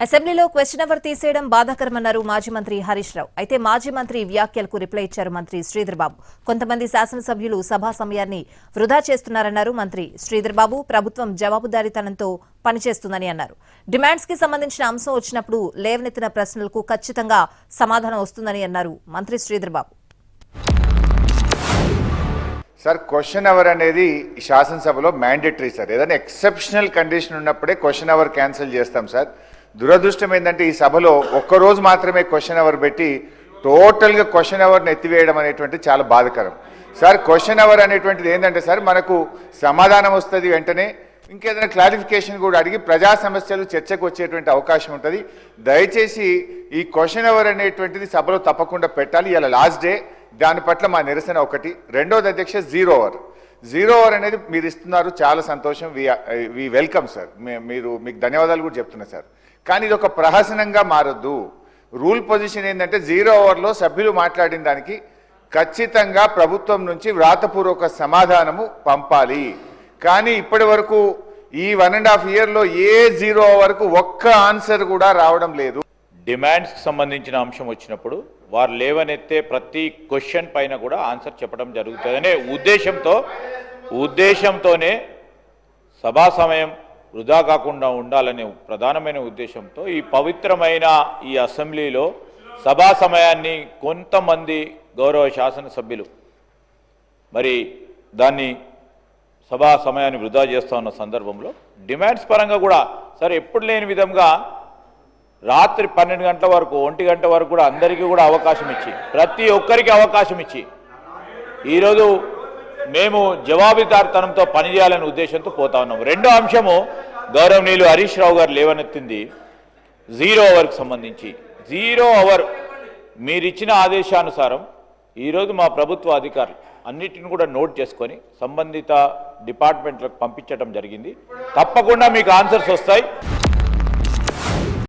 అసెంబ్లీలో question hour తీసేయడం బాధాకరమన్నారు మాజీ మంత్రి హరీష్ రావు. అయితే మాజీ మంత్రి వ్యాఖ్యలకు రిప్లై ఇచ్చారు మంత్రి శ్రీధర్ బాబు. కొంతమంది శాసనసభ్యులు సభా సమయాన్ని వృధా చేస్తున్నారన్నారు మంత్రి శ్రీధర్ బాబు. ప్రభుత్వం జవాబుదారీతనంతో పనిచేస్తుందని అన్నారు. డిమాండ్స్ కి సంబంధించిన అంశం వచ్చినప్పుడు లేవనెత్తిన ప్రశ్నలకు ఖచ్చితంగా సమాధానం వస్తుందని అన్నారు మంత్రి Sridhar Babu. Sir, question hour అనేది శాసనసభలో మ్యాండేటరీ సార్. ఏదైనా ఎక్సెప్షనల్ కండిషన్ ఉన్నప్పుడే క్వశ్చన్ అవర్ క్యాన్సిల్ చేస్తాం సార్. దురదృష్టం ఏంటంటే ఈ సభలో ఒక్కరోజు మాత్రమే క్వశ్చన్ అవర్ పెట్టి టోటల్గా క్వశ్చన్ అవర్ని ఎత్తివేయడం అనేటువంటి చాలా బాధాకరం సార్. క్వశ్చన్ అవర్ అనేటువంటిది ఏంటంటే సార్, మనకు సమాధానం వస్తుంది, వెంటనే ఇంకేదైనా క్లారిఫికేషన్ కూడా అడిగి ప్రజా సమస్యలు చర్చకు వచ్చేటువంటి అవకాశం ఉంటుంది. దయచేసి ఈ క్వశ్చన్ అవర్ అనేటువంటిది సభలో తప్పకుండా పెట్టాలి. ఇలా లాస్ట్ డే, దాని పట్ల మా నిరసన ఒకటి. రెండోది అధ్యక్ష, జీరో అవర్ అనేది మీరు ఇస్తున్నారు, చాలా సంతోషం, వి వెల్కమ్ సార్. మీకు ధన్యవాదాలు కూడా చెప్తున్నా సార్. కానీ ఇది ఒక ప్రహసనంగా మారొద్దు. రూల్ పొజిషన్ ఏంటంటే జీరో అవర్లో సభ్యులు మాట్లాడిన దానికి ఖచ్చితంగా ప్రభుత్వం నుంచి వ్రాతపూర్వక సమాధానము పంపాలి. కానీ ఇప్పటి వరకు ఈ 1.5 ఇయర్లో ఏ జీరో అవర్కు ఒక్క ఆన్సర్ కూడా రావడం లేదు. డిమాండ్స్కి సంబంధించిన అంశం వచ్చినప్పుడు వారు లేవనెత్తే ప్రతి క్వశ్చన్ పైన కూడా ఆన్సర్ చెప్పడం జరుగుతుందనే ఉద్దేశంతోనే సభా సమయం వృధా కాకుండా ఉండాలనే ప్రధానమైన ఉద్దేశంతో ఈ పవిత్రమైన ఈ అసెంబ్లీలో సభా సమయాన్ని కొంతమంది గౌరవ శాసనసభ్యులు మరి దాన్ని సభా సమయాన్ని వృధా చేస్తూ ఉన్న సందర్భంలో డిమాండ్స్ పరంగా కూడా సరే ఎప్పుడు లేని విధంగా రాత్రి 12 గంటల వరకు 1 గంట వరకు కూడా అందరికీ కూడా అవకాశం ఇచ్చి ప్రతి ఒక్కరికి అవకాశం ఇచ్చి ఈరోజు మేము జవాబుదారీతనంతో పనిచేయాలనే ఉద్దేశంతో పోతా ఉన్నాము. రెండో అంశము గౌరవనీయులు హరీష్ రావు గారు లేవనెత్తింది జీరో అవర్కి సంబంధించి. జీరో అవర్ మీరిచ్చిన ఆదేశానుసారం ఈరోజు మా ప్రభుత్వ అధికారులు అన్నిటిని కూడా నోట్ చేసుకొని సంబంధిత డిపార్ట్మెంట్లకు పంపించడం జరిగింది. తప్పకుండా మీకు ఆన్సర్స్ వస్తాయి.